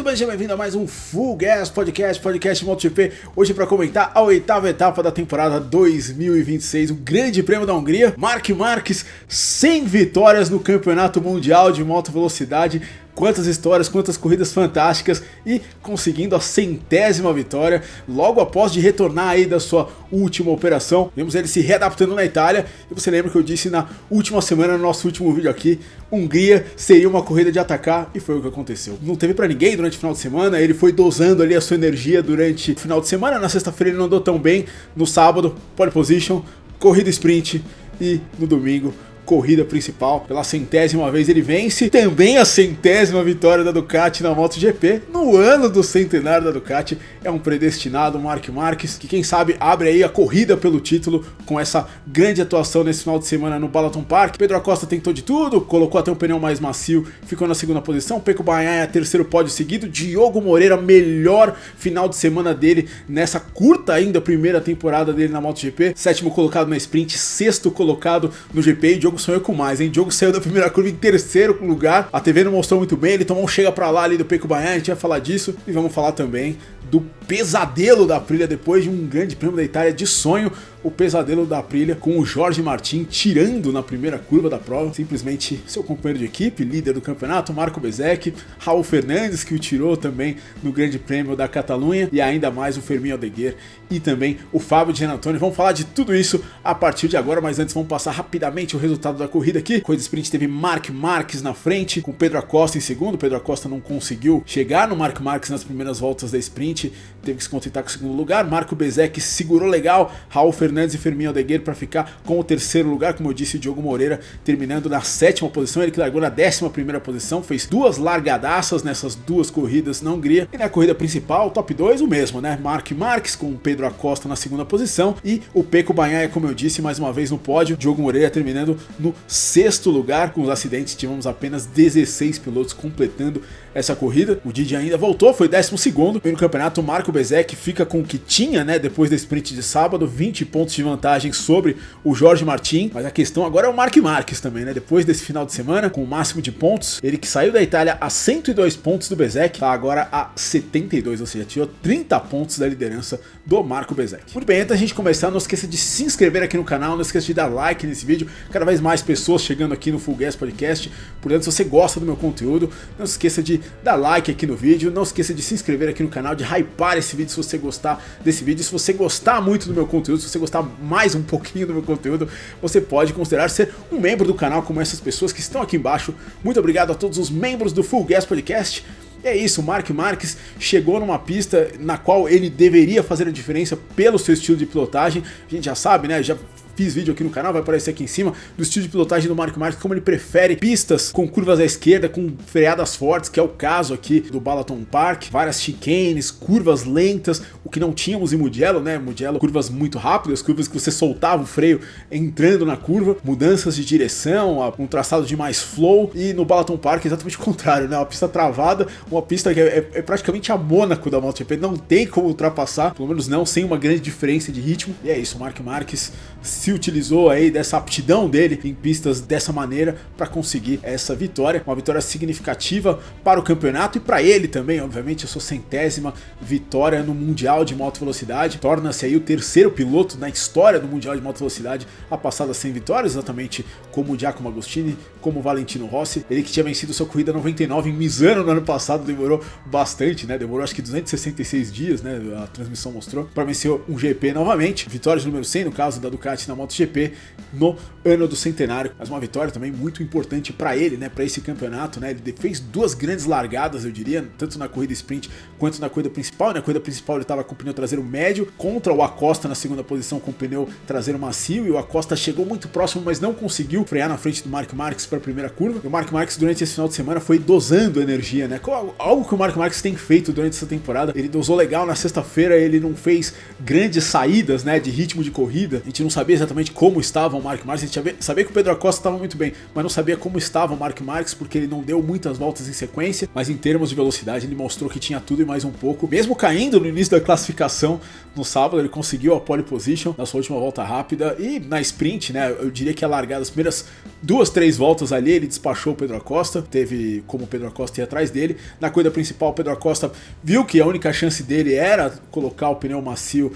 bem? Seja bem-vindo a mais um Full Gas podcast MotoGP. Hoje para comentar a 8ª etapa da temporada 2026, o Grande Prêmio da Hungria. Marc Marquez, 100 vitórias no Campeonato Mundial de Moto Velocidade. Quantas histórias, quantas corridas fantásticas e conseguindo a 100ª vitória logo após de retornar aí da sua última operação. Vemos ele se readaptando na Itália e você lembra que eu disse na última semana, no nosso último vídeo aqui, Hungria seria uma corrida de atacar e foi o que aconteceu. Não teve pra ninguém durante o final de semana, ele foi dosando ali a sua energia durante o final de semana. Na sexta-feira ele não andou tão bem, no sábado, pole position, corrida sprint e no domingo, corrida principal. Pela 100ª vez ele vence também a 100ª vitória da Ducati na MotoGP no ano do centenário da Ducati. É um predestinado, Marc Marquez, que quem sabe abre aí a corrida pelo título com essa grande atuação nesse final de semana no Balaton Park. Pedro Acosta tentou de tudo, colocou até um pneu mais macio, ficou na segunda posição. Pecco Bagnaia, terceiro pódio seguido. Diogo Moreira, melhor final de semana dele nessa curta ainda primeira temporada dele na MotoGP. Sétimo colocado na sprint, sexto colocado no GP. E Diogo sonhou com mais, hein? Diogo saiu da primeira curva em terceiro lugar. A TV não mostrou muito bem, ele tomou um chega pra lá ali do Pecco Bagnaia, a gente vai falar disso. E vamos falar também do pesadelo da Aprilia depois de um grande prêmio da Itália de sonho. O pesadelo da Aprilia com o Jorge Martin tirando na primeira curva da prova simplesmente seu companheiro de equipe, líder do campeonato, Marco Bezzecchi, Raul Fernandes, que o tirou também no grande prêmio da Catalunha, e ainda mais o Fermín Aldeguer e também o Fábio Di Giannantonio. Vamos falar de tudo isso a partir de agora, mas antes vamos passar rapidamente o resultado da corrida aqui. Corrida sprint teve Marc Marquez na frente, com Pedro Acosta em segundo. Pedro Acosta não conseguiu chegar no Marc Marquez nas primeiras voltas da sprint, teve que se contentar com o segundo lugar. Marco Bezzecchi segurou legal, Raul Fernandes e Fermín Aldeguer para ficar com o terceiro lugar. Como eu disse, o Diogo Moreira terminando na 7ª posição, ele que largou na 11ª posição, fez duas largadaças nessas duas corridas na Hungria. E na corrida principal, top 2 o mesmo, né? Marc Marquez com o Pedro Acosta na segunda posição e o Pecco Bagnaia, como eu disse, mais uma vez no pódio. Diogo Moreira terminando no 6º lugar. Com os acidentes tivemos apenas 16 pilotos completando essa corrida. O Didi ainda voltou, foi 12º. E no campeonato, o Marco Bezzecchi fica com o que tinha, né, depois da sprint de sábado, 20 pontos de vantagem sobre o Jorge Martin. Mas a questão agora é o Marc Marquez também, né? Depois desse final de semana, com o máximo de pontos, ele que saiu da Itália a 102 pontos do Bezzecchi, tá agora a 72, ou seja, tirou 30 pontos da liderança do Marco Bezzecchi. Muito bem, antes da gente começar, não esqueça de se inscrever aqui no canal, não esqueça de dar like nesse vídeo. Cada vez mais pessoas chegando aqui no Full Gas Podcast. Portanto, se você gosta do meu conteúdo, não se esqueça de dar like aqui no vídeo, não se esqueça de se inscrever aqui no canal, de hypar esse vídeo se você gostar desse vídeo. Se você gostar muito do meu conteúdo, se você gostar mais um pouquinho do meu conteúdo, você pode considerar ser um membro do canal, como essas pessoas que estão aqui embaixo. Muito obrigado a todos os membros do Full Gas Podcast. E é isso, o Marc Marquez chegou numa pista na qual ele deveria fazer a diferença pelo seu estilo de pilotagem. A gente já sabe, né? Já fiz vídeo aqui no canal, vai aparecer aqui em cima, do estilo de pilotagem do Marc Marquez, como ele prefere pistas com curvas à esquerda, com freadas fortes, que é o caso aqui do Balaton Park, várias chicanes, curvas lentas, o que não tínhamos em Mugello, né? Mugello, curvas muito rápidas, curvas que você soltava o freio entrando na curva, mudanças de direção, um traçado de mais flow, e no Balaton Park é exatamente o contrário, né? Uma pista travada, uma pista que é praticamente a Mônaco da MotoGP, não tem como ultrapassar, pelo menos não sem uma grande diferença de ritmo. E é isso, o Marc Marquez se utilizou aí dessa aptidão dele em pistas dessa maneira para conseguir essa vitória, uma vitória significativa para o campeonato e para ele também, obviamente, a sua 100ª vitória no Mundial de Moto Velocidade. Torna-se aí o terceiro piloto na história do Mundial de Moto Velocidade a passar das 100 vitórias, exatamente como o Giacomo Agostini, como o Valentino Rossi. Ele que tinha vencido sua corrida 99 em Misano no ano passado, demorou bastante, né? Demorou acho que 266 dias, né? A transmissão mostrou, para vencer um GP novamente. Vitória de número 100 no caso da Ducati na MotoGP no ano do centenário, mas uma vitória também muito importante para ele, né, para esse campeonato, né? Ele fez duas grandes largadas, eu diria, tanto na corrida sprint quanto na corrida principal. Na corrida principal ele estava com o pneu traseiro médio contra o Acosta na segunda posição com o pneu traseiro macio, e o Acosta chegou muito próximo, mas não conseguiu frear na frente do Marc Marquez para a primeira curva. E o Marc Marquez durante esse final de semana foi dosando energia, né? Algo que o Marc Marquez tem feito durante essa temporada. Ele dosou legal na sexta-feira, ele não fez grandes saídas, né, de ritmo de corrida. A gente não sabia exatamente como estava o Marc Marquez, a gente sabia que o Pedro Acosta estava muito bem, mas não sabia como estava o Marc Marquez, porque ele não deu muitas voltas em sequência, mas em termos de velocidade ele mostrou que tinha tudo e mais um pouco. Mesmo caindo no início da classificação no sábado, ele conseguiu a pole position na sua última volta rápida, e na sprint, né, eu diria que a largada, as primeiras 2, 3 voltas ali, ele despachou o Pedro Acosta, teve como o Pedro Acosta ir atrás dele. Na corrida principal, o Pedro Acosta viu que a única chance dele era colocar o pneu macio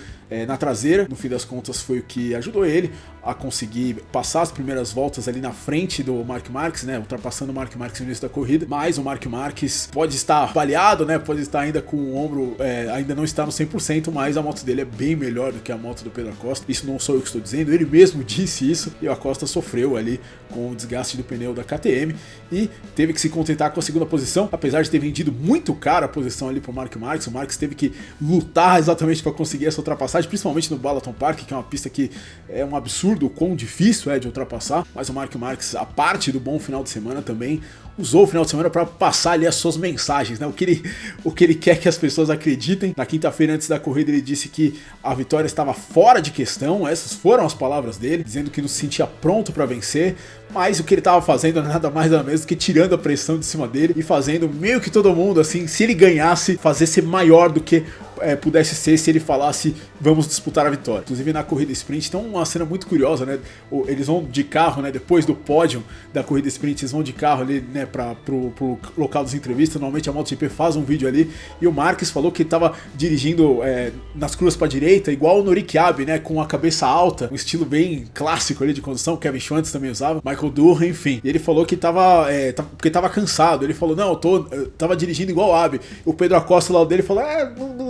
na traseira. No fim das contas foi o que ajudou ele a conseguir passar as primeiras voltas ali na frente do Marc Marquez, né, ultrapassando o Marc Marquez no início da corrida. Mas o Marc Marquez pode estar baleado, né, pode estar ainda com o ombro, ainda não está no 100%, mas a moto dele é bem melhor do que a moto do Pedro Acosta. Isso não sou eu que estou dizendo, ele mesmo disse isso, e o Acosta sofreu ali com o desgaste do pneu da KTM e teve que se contentar com a segunda posição, apesar de ter vendido muito caro a posição ali para o Marc Marquez. O Marquez teve que lutar exatamente para conseguir essa ultrapassagem, principalmente no Balaton Park, que é uma pista que é um absurdo o quão difícil é de ultrapassar, mas o Marc Marquez, a parte do bom final de semana, também usou o final de semana para passar ali as suas mensagens, né? O que ele quer que as pessoas acreditem. Na quinta-feira, antes da corrida, ele disse que a vitória estava fora de questão, essas foram as palavras dele, dizendo que não se sentia pronto para vencer, mas o que ele estava fazendo era nada mais nada menos do que tirando a pressão de cima dele e fazendo meio que todo mundo, assim, se ele ganhasse, fazer ser maior do que pudesse ser se ele falasse vamos disputar a vitória. Inclusive na corrida sprint, então uma cena muito curiosa, né? Eles vão de carro, né? Depois do pódio da corrida sprint, eles vão de carro ali, né? Pro local das entrevistas. Normalmente a MotoGP faz um vídeo ali e o Marquez falou que estava dirigindo nas curvas para direita, igual o Norick Abe, né? Com a cabeça alta, um estilo bem clássico ali de condução. Kevin Schwantz também usava, Michael Durham, enfim. E ele falou que porque estava cansado. Ele falou, não, eu tava dirigindo igual o Abe. O Pedro Acosta lá dele falou,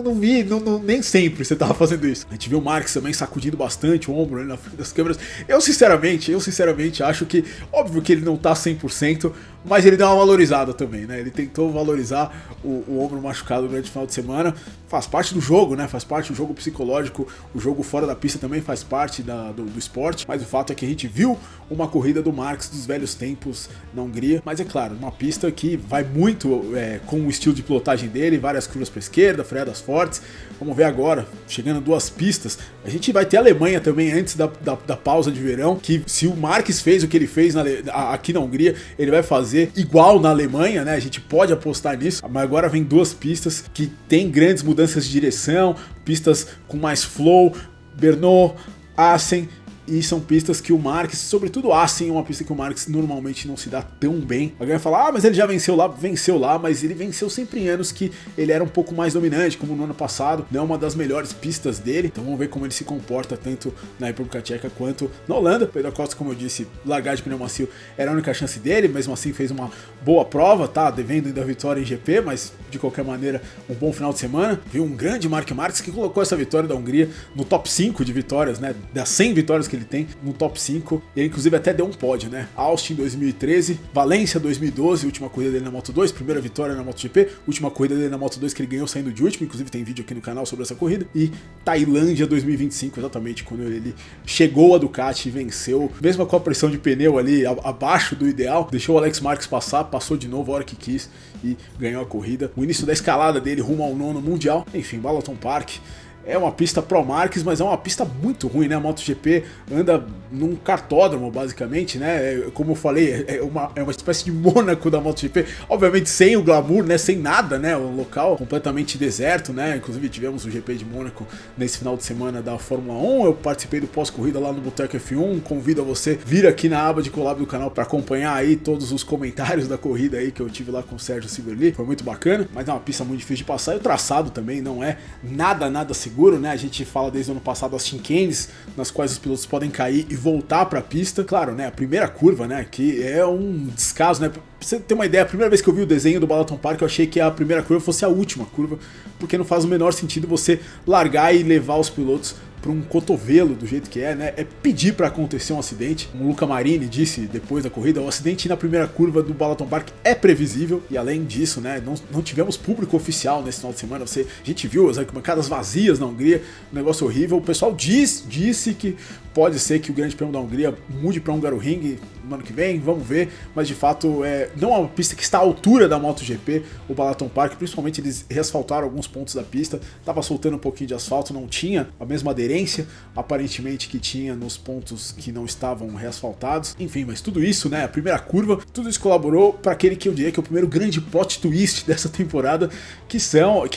não vi, nem sempre você tava fazendo isso. A gente viu o Marquez também sacudindo bastante o ombro ali na frente das câmeras. Eu sinceramente acho que, óbvio que ele não tá 100%, mas ele deu uma valorizada também, né? Ele tentou valorizar o ombro machucado durante o final de semana. Faz parte do jogo, né? Faz parte do jogo psicológico. O jogo fora da pista também faz parte do esporte. Mas o fato é que a gente viu uma corrida do Marquez dos velhos tempos na Hungria. Mas é claro, uma pista que vai muito com o estilo de pilotagem dele. Várias curvas para esquerda, freadas fortes. Vamos ver agora, chegando 2 pistas. A gente vai ter a Alemanha também antes da pausa de verão. Que se o Marquez fez o que ele fez aqui na Hungria, ele vai fazer igual na Alemanha, né? A gente pode apostar nisso. Mas agora vem 2 pistas que tem grandes mudanças de direção, pistas com mais flow, Brno, Assen, e são pistas que o Marquez, sobretudo Assen, é uma pista que o Marquez normalmente não se dá tão bem. Alguém vai falar, mas ele já venceu lá, mas ele venceu sempre em anos que ele era um pouco mais dominante, como no ano passado, não é uma das melhores pistas dele, então vamos ver como ele se comporta tanto na República Tcheca quanto na Holanda. Pedro Acosta, como eu disse, largar de pneu macio era a única chance dele, mesmo assim fez uma boa prova, tá devendo ainda a vitória em GP, mas de qualquer maneira um bom final de semana. Viu um grande Marc Marquez que colocou essa vitória da Hungria no top 5 de vitórias, né, das 100 vitórias que ele tem no top 5, e ele inclusive até deu um pódio, né? Austin 2013, Valência 2012, última corrida dele na Moto2, primeira vitória na MotoGP, última corrida dele na Moto2 que ele ganhou saindo de último, inclusive tem vídeo aqui no canal sobre essa corrida, e Tailândia 2025, exatamente quando ele chegou a Ducati e venceu, mesmo com a pressão de pneu ali abaixo do ideal, deixou o Alex Marquez passar, passou de novo a hora que quis e ganhou a corrida. O início da escalada dele rumo ao 9º mundial, enfim, Balaton Park. É uma pista pro Marquez, mas é uma pista muito ruim, né? A MotoGP anda num cartódromo, basicamente, né? Como eu falei, é uma espécie de Mônaco da MotoGP. Obviamente sem o glamour, né? Sem nada, né? O local completamente deserto, né? Inclusive tivemos o GP de Mônaco nesse final de semana da Fórmula 1. Eu participei do pós-corrida lá no Boteco F1. Convido a você vir aqui na aba de collab do canal para acompanhar aí todos os comentários da corrida aí que eu tive lá com o Sérgio Silverli. Foi muito bacana, mas é uma pista muito difícil de passar. E o traçado também não é nada seguro, né? A gente fala desde o ano passado as chincanes, nas quais os pilotos podem cair e voltar para a pista. Claro, né? A primeira curva, né? Que é um descaso, né? Pra você ter uma ideia, a primeira vez que eu vi o desenho do Balaton Park, eu achei que a primeira curva fosse a última curva, porque não faz o menor sentido você largar e levar os pilotos para um cotovelo do jeito que é, né? É pedir para acontecer um acidente. Como o Luca Marini disse depois da corrida, o acidente na primeira curva do Balaton Park é previsível, e além disso, né, não tivemos público oficial nesse final de semana. A gente viu as arquibancadas vazias na Hungria, um negócio horrível. O pessoal disse que pode ser que o Grande Prêmio da Hungria mude para Hungaroring no ano que vem, vamos ver, mas de fato não é uma pista que está à altura da MotoGP, o Balaton Park, principalmente eles reasfaltaram alguns pontos da pista, estava soltando um pouquinho de asfalto, não tinha a mesma aderência, aparentemente, que tinha nos pontos que não estavam reasfaltados, enfim, mas tudo isso, né, a primeira curva, tudo isso colaborou para aquele que eu diria que é o primeiro grande plot twist dessa temporada, que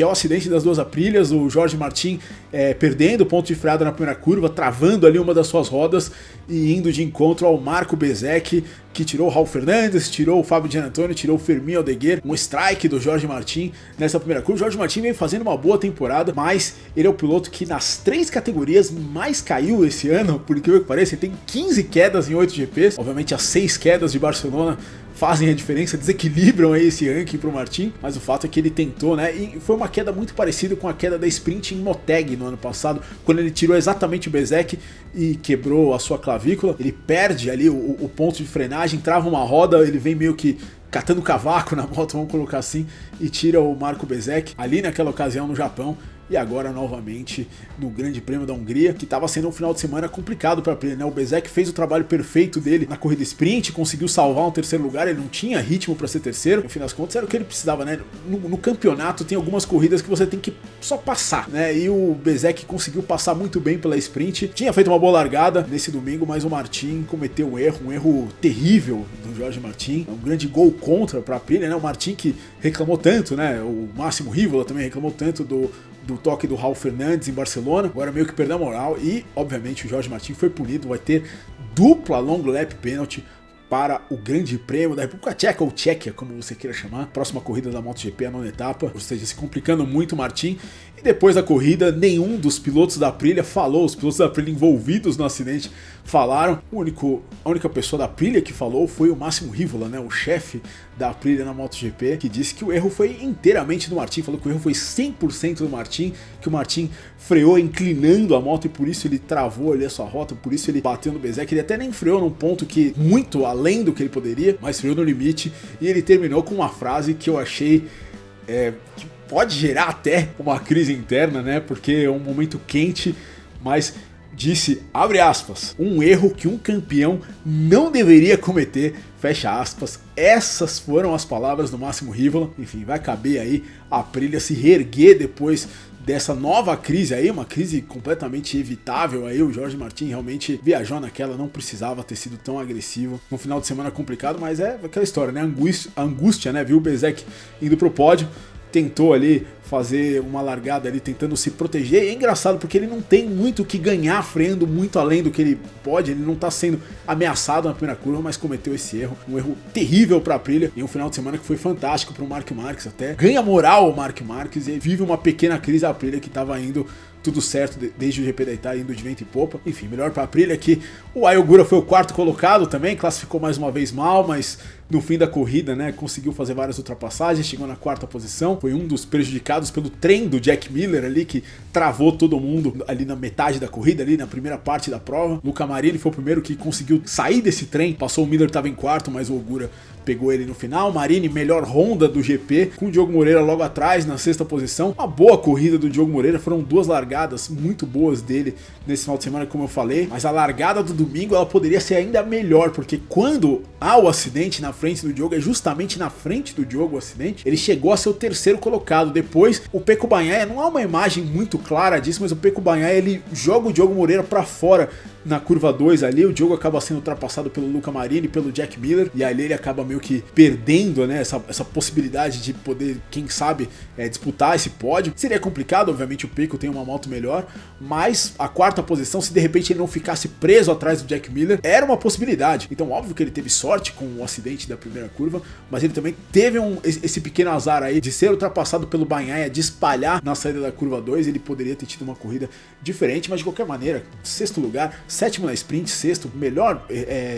é o acidente das 2 Aprilias, o Jorge Martin perdendo o ponto de freada na primeira curva, travando ali uma das suas rodas e indo de encontro ao Marco Bezzecchi, que tirou o Raul Fernandes, tirou o Fábio Giannantonio, tirou o Fermin Aldeguer, um strike do Jorge Martin nessa primeira curva. O Jorge Martin vem fazendo uma boa temporada, mas ele é o piloto que nas 3 categorias mais caiu esse ano, por incrível que pareça. Ele tem 15 quedas em 8 GPs, obviamente as 6 quedas de Barcelona fazem a diferença, desequilibram aí esse ranking pro Martin, mas o fato é que ele tentou, né, e foi uma queda muito parecida com a queda da sprint em Moteg no ano passado, quando ele tirou exatamente o Bezzecchi e quebrou a sua clavícula. Ele perde ali o ponto de frenagem, trava uma roda, ele vem meio que catando cavaco na moto, vamos colocar assim, e tira o Marco Bezzecchi ali naquela ocasião no Japão. E agora novamente no Grande Prêmio da Hungria, que estava sendo um final de semana complicado para ele, né? O Bezzecchi fez o trabalho perfeito dele na corrida sprint, conseguiu salvar um terceiro lugar, ele não tinha ritmo para ser terceiro, no fim das contas era o que ele precisava, né? No campeonato tem algumas corridas que você tem que só passar, né? E o Bezzecchi conseguiu passar muito bem pela sprint, tinha feito uma boa largada nesse domingo, mas o Martin cometeu um erro terrível do Jorge Martin, um grande gol contra para a Aprilia, né? O Martin que reclamou tanto, né? O Máximo Rivola também reclamou tanto do toque do Raul Fernandes em Barcelona, agora meio que perdeu a moral e, obviamente, o Jorge Martin foi punido, vai ter dupla long lap penalty para o Grande Prêmio da República Tcheca, ou Tchequia, como você queira chamar, próxima corrida da MotoGP, a 9ª etapa, ou seja, se complicando muito o Martin. E depois da corrida, nenhum dos pilotos da Aprilia falou, os pilotos da Aprilia envolvidos no acidente falaram. A única pessoa da Aprilia que falou foi o Máximo Rivola, né, o chefe da Aprilia na MotoGP, que disse que o erro foi inteiramente do Martin, falou que o erro foi 100% do Martin, que o Martin freou inclinando a moto e por isso ele travou ali a sua rota, por isso ele bateu no Bezzecchi. Ele até nem freou num ponto que muito além do que ele poderia, mas freou no limite, e ele terminou com uma frase que eu achei que pode gerar até uma crise interna, né, porque é um momento quente, mas disse, abre aspas, um erro que um campeão não deveria cometer, fecha aspas. Essas foram as palavras do Máximo Rivola. Enfim, vai caber aí a Aprilia se reerguer depois dessa nova crise aí, uma crise completamente evitável aí. O Jorge Martin realmente viajou naquela, não precisava ter sido tão agressivo. Um final de semana complicado, mas é aquela história, né? Angústia, né? Viu o Bezzecchi indo pro pódio, tentou ali fazer uma largada ali, tentando se proteger. E é engraçado porque ele não tem muito o que ganhar freando muito além do que ele pode, ele não tá sendo ameaçado na primeira curva, mas cometeu esse erro, um erro terrível pra Aprilia, em um final de semana que foi fantástico pro Marc Marquez, até ganha moral o Marc Marquez e vive uma pequena crise a Aprilia, que tava indo tudo certo desde o GP da Itália, indo de vento e popa. Enfim, melhor para a Aprilia, que o Ai Ogura foi o 4º colocado também, classificou mais uma vez mal, mas no fim da corrida, né, conseguiu fazer várias ultrapassagens, chegou na 4ª posição, foi um dos prejudicados pelo trem do Jack Miller ali, que travou todo mundo ali na metade da corrida, ali na primeira parte da prova. Luca Marini foi o primeiro que conseguiu sair desse trem, passou o Miller, estava em 4º, mas o Ogura pegou ele no final. Marini, melhor Honda do GP, com o Diogo Moreira logo atrás, na 6ª posição. Uma boa corrida do Diogo Moreira, foram 2 largadas muito boas dele nesse final de semana, como eu falei, mas a largada do domingo, ela poderia ser ainda melhor, porque quando há o acidente na frente do Diogo, é justamente na frente do Diogo o acidente, ele chegou a ser o 3º colocado. Depois, o Pecco Bagnaia, não há uma imagem muito clara disso, mas o Pecco Bagnaia, ele joga o Diogo Moreira para fora na curva 2 ali, o Diogo acaba sendo ultrapassado pelo Luca Marini, pelo Jack Miller, e ali ele acaba meio que perdendo, né, essa possibilidade de poder, quem sabe, disputar esse pódio. Seria complicado, obviamente o Pecco tem uma moto melhor, mas a 4ª posição, se de repente ele não ficasse preso atrás do Jack Miller, era uma possibilidade. Então óbvio que ele teve sorte com o acidente da primeira curva, mas ele também teve esse pequeno azar aí de ser ultrapassado pelo Bagnaia, de espalhar na saída da curva 2, ele poderia ter tido uma corrida diferente, mas de qualquer maneira, 6º lugar, 7º na sprint, 6º, melhor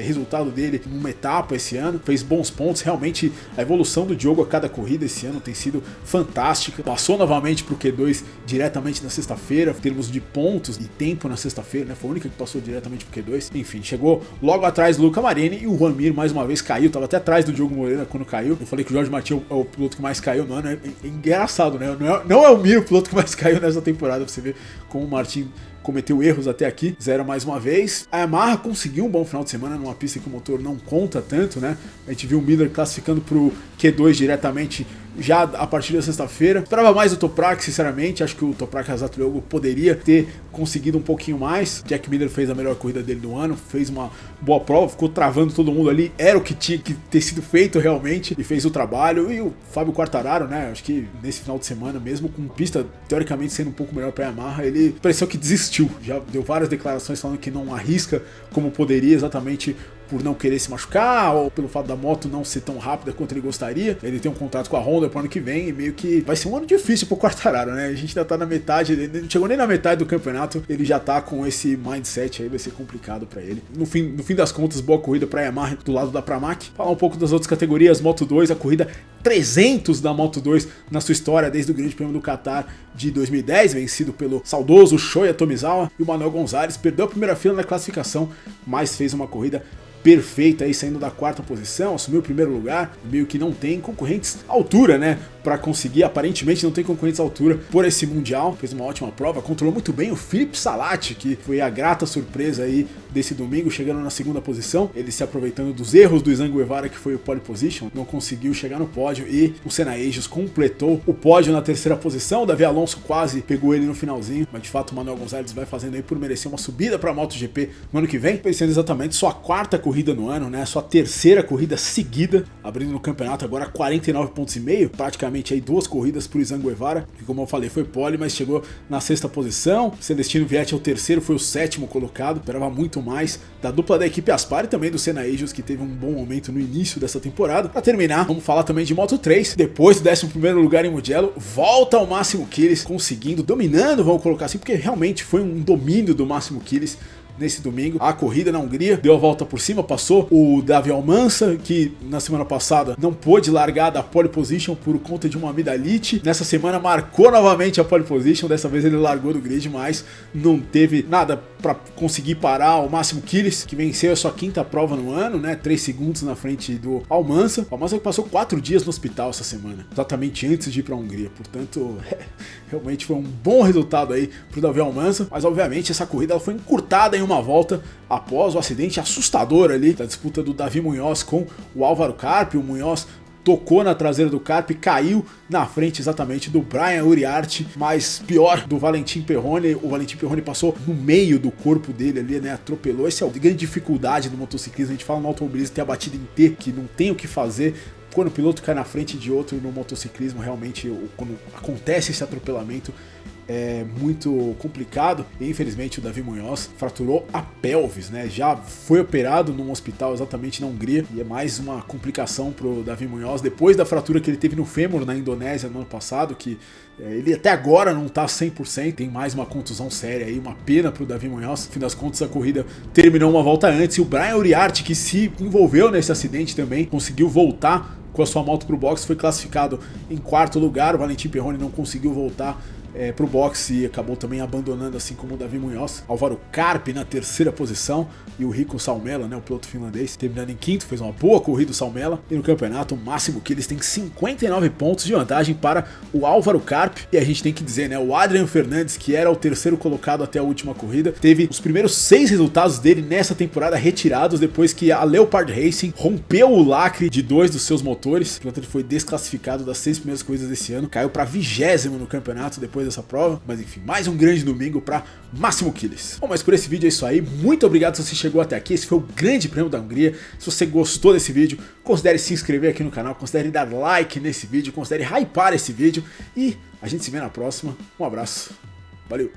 resultado dele numa etapa esse ano, fez bons pontos. Realmente a evolução do Diogo a cada corrida esse ano tem sido fantástica, passou novamente pro Q2 diretamente na sexta-feira, em termos de pontos e tempo na sexta-feira, né? Foi a única que passou diretamente pro Q2, enfim, chegou logo atrás do Luca Marini, e o Juan Mir mais uma vez caiu, tava até atrás do Diogo Moreira quando caiu. Eu falei que o Jorge Martin é o piloto que mais caiu no ano, é engraçado, né? Não é o Mir o piloto que mais caiu nessa temporada, pra você ver como o Martin cometeu erros até aqui, 0 mais uma vez. A Yamaha conseguiu um bom final de semana numa pista que o motor não conta tanto, né? A gente viu o Miller classificando pro Q2 diretamente já a partir da sexta-feira. Esperava mais o Toprak, sinceramente, acho que o Toprak Razatlioglu poderia ter conseguido um pouquinho mais. Jack Miller fez a melhor corrida dele do ano, fez uma boa prova, ficou travando todo mundo ali, era o que tinha que ter sido feito realmente, e fez o trabalho. E o Fábio Quartararo, né, acho que nesse final de semana, mesmo com pista teoricamente sendo um pouco melhor para a Yamaha, ele pareceu que desistiu, já deu várias declarações falando que não arrisca como poderia, exatamente por não querer se machucar, ou pelo fato da moto não ser tão rápida quanto ele gostaria. Ele tem um contrato com a Honda pro ano que vem e meio que vai ser um ano difícil pro Quartararo, né? A gente ainda tá na metade, ele não chegou nem na metade do campeonato, ele já tá com esse mindset aí, vai ser complicado pra ele. No fim das contas, boa corrida pra Yamaha do lado da Pramac. Falar um pouco das outras categorias, Moto 2, a corrida 300 da Moto 2 na sua história, desde o Grande Prêmio do Qatar de 2010, vencido pelo saudoso Shoya Tomizawa, e o Manuel Gonzalez perdeu a primeira fila na classificação, mas fez uma corrida perfeita aí, saindo da 4ª posição, assumiu o primeiro lugar, meio que não tem concorrentes à altura, né, para conseguir, aparentemente não tem concorrentes à altura por esse Mundial, fez uma ótima prova, controlou muito bem o Filipe Salati, que foi a grata surpresa aí desse domingo, chegando na 2ª posição, ele se aproveitando dos erros do Izan Guevara, que foi o pole position, não conseguiu chegar no pódio, e o Senna Agius completou o pódio na 3ª posição, o Davi Alonso quase pegou ele no finalzinho, mas de fato o Manuel Gonzalez vai fazendo aí por merecer uma subida para a MotoGP no ano que vem, pensando exatamente sua 4ª corrida no ano, né, sua 3ª corrida seguida, abrindo no campeonato agora 49,5 pontos, praticamente aí 2 corridas pro Izan Guevara, que como eu falei foi pole, mas chegou na 6ª posição, Celestino Vietti é o 3º, foi o 7º colocado, esperava muito mais da dupla da equipe Aspar e também do Senna Agius, que teve um bom momento no início dessa temporada. Para terminar, vamos falar também de Moto 3, depois do 11º lugar em Mugello, volta ao Máximo Kilis, conseguindo, dominando, vamos colocar assim, porque realmente foi um domínio do Máximo Kilis nesse domingo. A corrida na Hungria deu a volta por cima, passou o Davi Almansa, que na semana passada não pôde largar da pole position por conta de uma amidalite. Nessa semana marcou novamente a pole position, dessa vez ele largou do grid, mas não teve nada para conseguir parar o Máximo Kilis, que venceu a sua 5ª prova no ano, né? 3 segundos na frente do Almansa. O Almansa que passou 4 dias no hospital essa semana, exatamente antes de ir para a Hungria. Portanto, realmente foi um bom resultado aí pro Davi Almansa, mas obviamente essa corrida ela foi encurtada em uma volta após o acidente assustador ali da disputa do Davi Munhoz com o Álvaro Carpi. O Munhoz tocou na traseira do Carpi, caiu na frente exatamente do Brian Uriarte, mas pior, do Valentin Perrone. O Valentin Perrone passou no meio do corpo dele ali, né, atropelou. Essa é a grande dificuldade do motociclismo, a gente fala no automobilismo, tem a batida em T, que não tem o que fazer. Quando o piloto cai na frente de outro no motociclismo, realmente, quando acontece esse atropelamento, é muito complicado, e infelizmente o Davi Munhoz fraturou a pelvis, né? Já foi operado num hospital exatamente na Hungria, e é mais uma complicação pro Davi Munhoz, depois da fratura que ele teve no fêmur na Indonésia no ano passado, que ele até agora não tá 100%, tem mais uma contusão séria aí, uma pena pro Davi Munhoz. No fim das contas, a corrida terminou uma volta antes, e o Brian Uriarte, que se envolveu nesse acidente também, conseguiu voltar com a sua moto pro box, foi classificado em 4º lugar. O Valentin Perrone não conseguiu voltar pro boxe e acabou também abandonando, assim como o Davi Munhoz. Álvaro Carpi na 3ª posição, e o Rico Salmela, né, o piloto finlandês, terminando em 5º, fez uma boa corrida o Salmela. E no campeonato, o Máximo Kilis tem 59 pontos de vantagem para o Álvaro Carpi. E a gente tem que dizer, né, o Adrian Fernandes, que era o 3º colocado até a última corrida, teve os primeiros 6 resultados dele nessa temporada retirados depois que a Leopard Racing rompeu o lacre de 2 dos seus motores. Portanto, ele foi desclassificado das 6 primeiras corridas desse ano, caiu para 20º no campeonato depois dessa prova. Mas enfim, mais um grande domingo para Máximo Kilis. Bom, mas por esse vídeo é isso aí. Muito obrigado se você chegou até aqui. Esse foi o Grande Prêmio da Hungria. Se você gostou desse vídeo, considere se inscrever aqui no canal, considere dar like nesse vídeo, considere hypar esse vídeo, e a gente se vê na próxima. Um abraço, valeu!